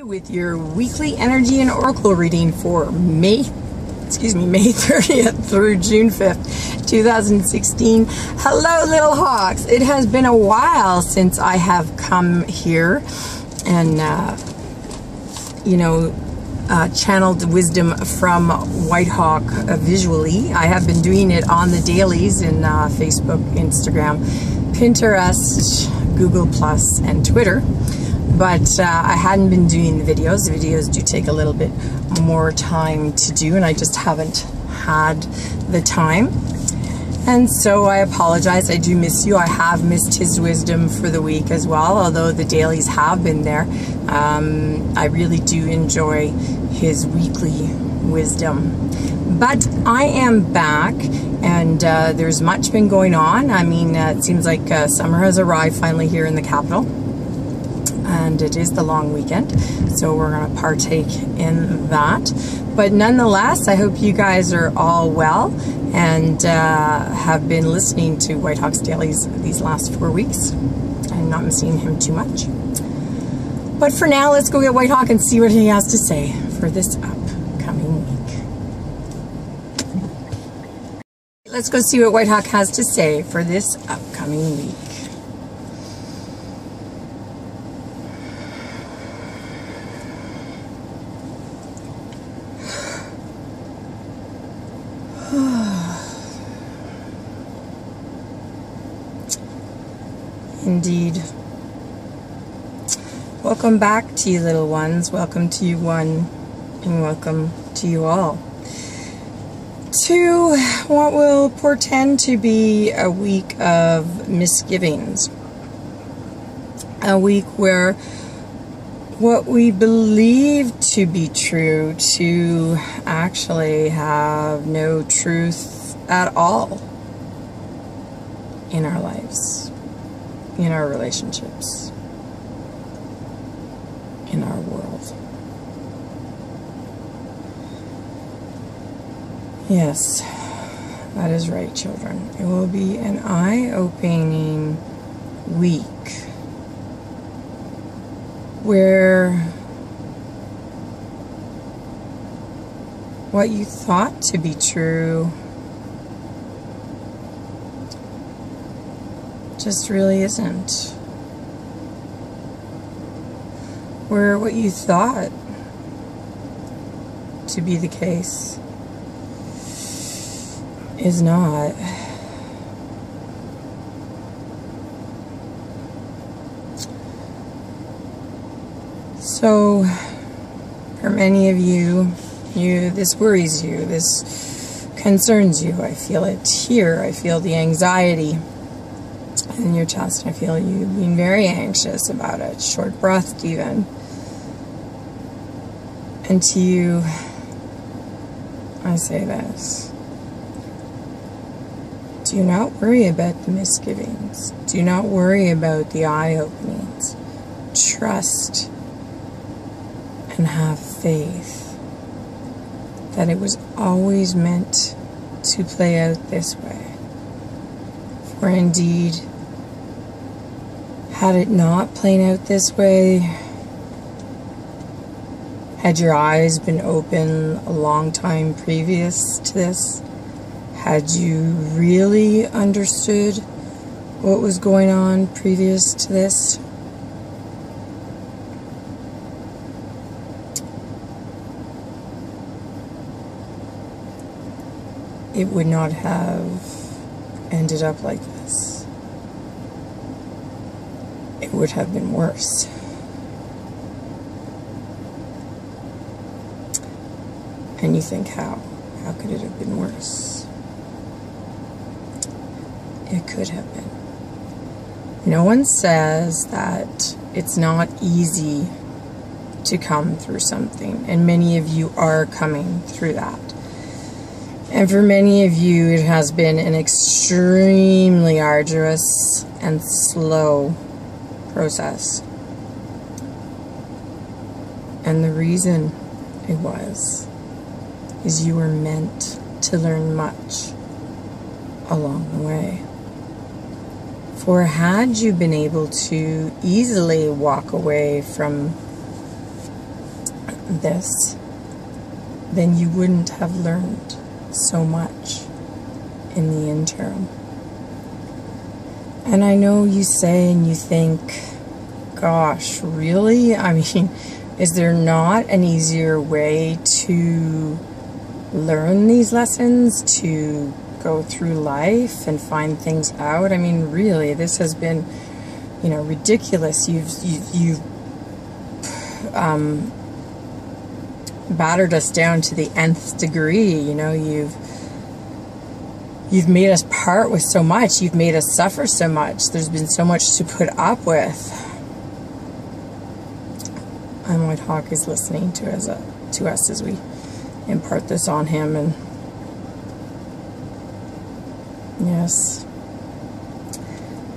With your weekly energy and oracle reading for May 30th through June 5th, 2016. Hello, little hawks. It has been a while since I have come here and, channeled wisdom from Whitehawk visually. I have been doing it on the dailies in Facebook, Instagram, Pinterest, Google+, and Twitter. But I hadn't been doing the videos. The videos do take a little bit more time to do, and I just haven't had the time. And so I apologize. I do miss you. I have missed his wisdom for the week as well, although the dailies have been there. I really do enjoy his weekly wisdom. But I am back, and there's much been going on. I mean, it seems like summer has arrived finally here in the capital. And it is the long weekend, so we're going to partake in that. But nonetheless, I hope you guys are all well and have been listening to Whitehawk's dailies these last 4 weeks and not missing him too much. But for now, let's go get Whitehawk and see what he has to say for this upcoming week. Let's go see what Whitehawk has to say for this upcoming week. Indeed. Welcome back to you, little ones. Welcome to you, one, and welcome to you all, to what will portend to be a week of misgivings. A week where what we believe to be true to actually have no truth at all in our lives, in our relationships, in our world. Yes, that is right, children. It will be an eye-opening week where what you thought to be true just really isn't. Where what you thought to be the case is not. So, for many of you, this worries you, this concerns you. I feel it here. I feel the anxiety in your chest. I feel you being very anxious about it, short-breathed even. And to you, I say this: do not worry about the misgivings. Do not worry about the eye-openings. Trust and have faith that it was always meant to play out this way. For indeed, had it not played out this way, had your eyes been open a long time previous to this, had you really understood what was going on previous to this, it would not have ended up like this. It would have been worse. And you think, how? How could it have been worse? It could have been. No one says that it's not easy to come through something, and many of you are coming through that. And for many of you, it has been an extremely arduous and slow process. And the reason it was is you were meant to learn much along the way. For had you been able to easily walk away from this, then you wouldn't have learned so much in the interim. And I know you say and you think, gosh, really? I mean, is there not an easier way to learn these lessons, to go through life and find things out? I mean, really, this has been, you know, ridiculous. You've battered us down to the nth degree. You know, you've made us part with so much. You've made us suffer so much. There's been so much to put up with. And Whitehawk is listening to us as we impart this on him. And yes,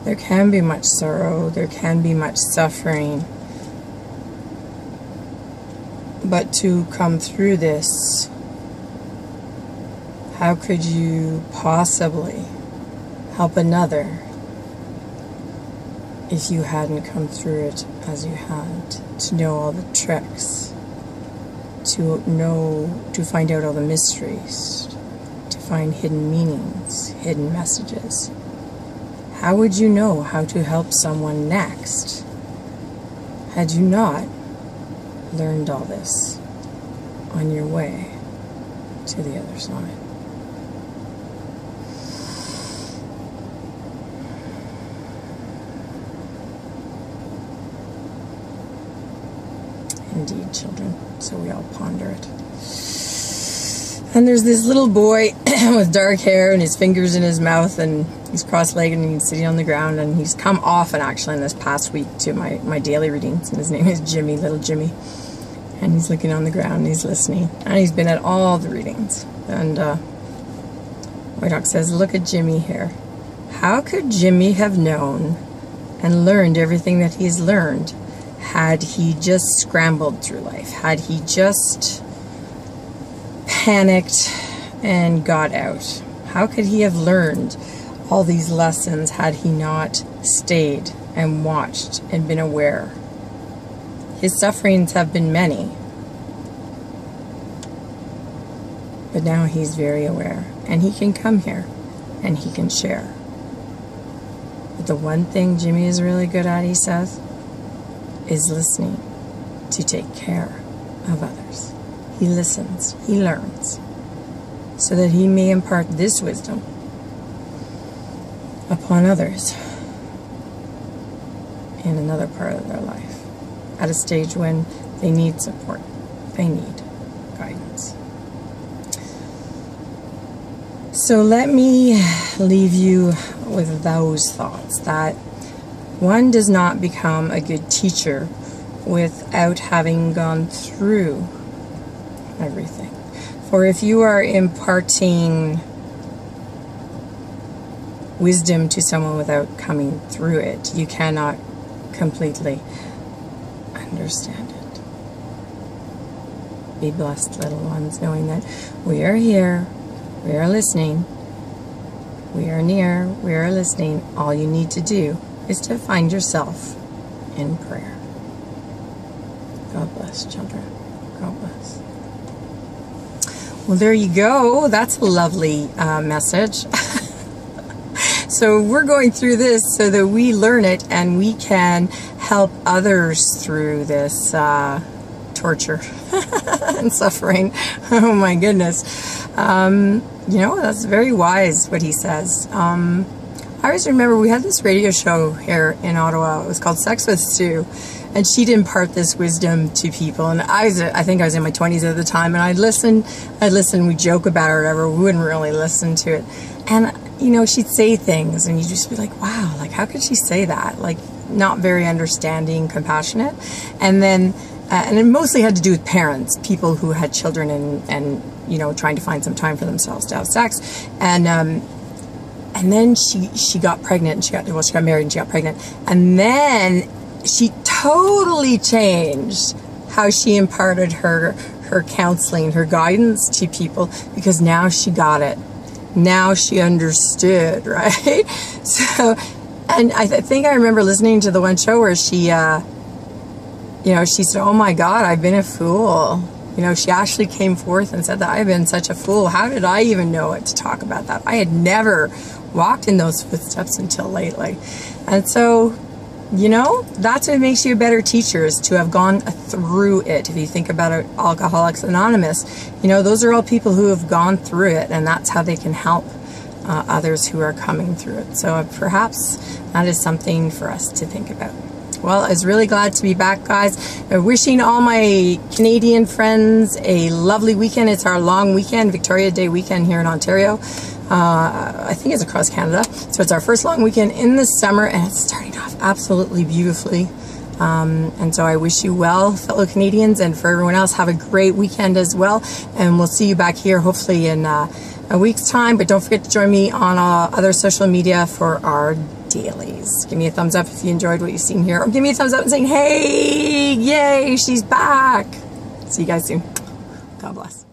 there can be much sorrow. There can be much suffering. But to come through this, how could you possibly help another if you hadn't come through it as you had? To know all the tricks, to find out all the mysteries, to find hidden meanings, hidden messages. How would you know how to help someone next had you not learned all this on your way to the other side? Indeed, children. So we all ponder it. And there's this little boy with dark hair and his fingers in his mouth, and he's cross-legged and he's sitting on the ground, and he's come often actually in this past week to my daily readings, and his name is Jimmy, little Jimmy. And he's looking on the ground and he's listening. And he's been at all the readings. And Whitehawk says, look at Jimmy here. How could Jimmy have known and learned everything that he's learned had he just scrambled through life? Had he just panicked and got out? How could he have learned all these lessons had he not stayed and watched and been aware? His sufferings have been many, but now he's very aware, and he can come here and he can share. But the one thing Jimmy is really good at, he says, is listening to take care of others. He listens, he learns, so that he may impart this wisdom upon others in another part of their life, at a stage when they need support, they need guidance. So let me leave you with those thoughts, that one does not become a good teacher without having gone through everything. For if you are imparting wisdom to someone without coming through it, you cannot completely understand it. Be blessed, little ones, knowing that we are here, we are listening, we are near, we are listening. All you need to do is to find yourself in prayer. God bless, children. God bless. Well, there you go. That's a lovely message. So we're going through this so that we learn it and we can help others through this torture and suffering. Oh my goodness. You know, that's very wise what he says. I always remember we had this radio show here in Ottawa. It was called Sex with Sue. And she'd impart this wisdom to people. And I think I was in my 20s at the time. And I'd listen, we'd joke about it or whatever. We wouldn't really listen to it. And, you know, she'd say things and you'd just be like, wow, like, how could she say that? Like, not very understanding, compassionate. And then, and it mostly had to do with parents, people who had children and you know, trying to find some time for themselves to have sex. And then she got pregnant and she got married and she got pregnant. And then she totally changed how she imparted her counseling, her guidance to people, because now she got it. Now she understood, right? So, and I think I remember listening to the one show where she you know, she said, oh my God, I've been a fool. You know, she actually came forth and said that I've been such a fool. How did I even know it to talk about that? I had never walked in those footsteps until lately. And so, you know, that's what makes you a better teacher, is to have gone through it. If you think about it, Alcoholics Anonymous, you know, those are all people who have gone through it, and that's how they can help others who are coming through it. So perhaps that is something for us to think about. Well, I was really glad to be back, guys. Wishing all my Canadian friends a lovely weekend. It's our long weekend, Victoria Day weekend here in Ontario. I think it's across Canada. So it's our first long weekend in the summer, and it's starting off absolutely beautifully. And so I wish you well, fellow Canadians, and for everyone else, have a great weekend as well. And we'll see you back here hopefully in a week's time. But don't forget to join me on other social media for our dailies. Give me a thumbs up if you enjoyed what you've seen here, or give me a thumbs up and saying, hey, yay, she's back. See you guys soon. God bless.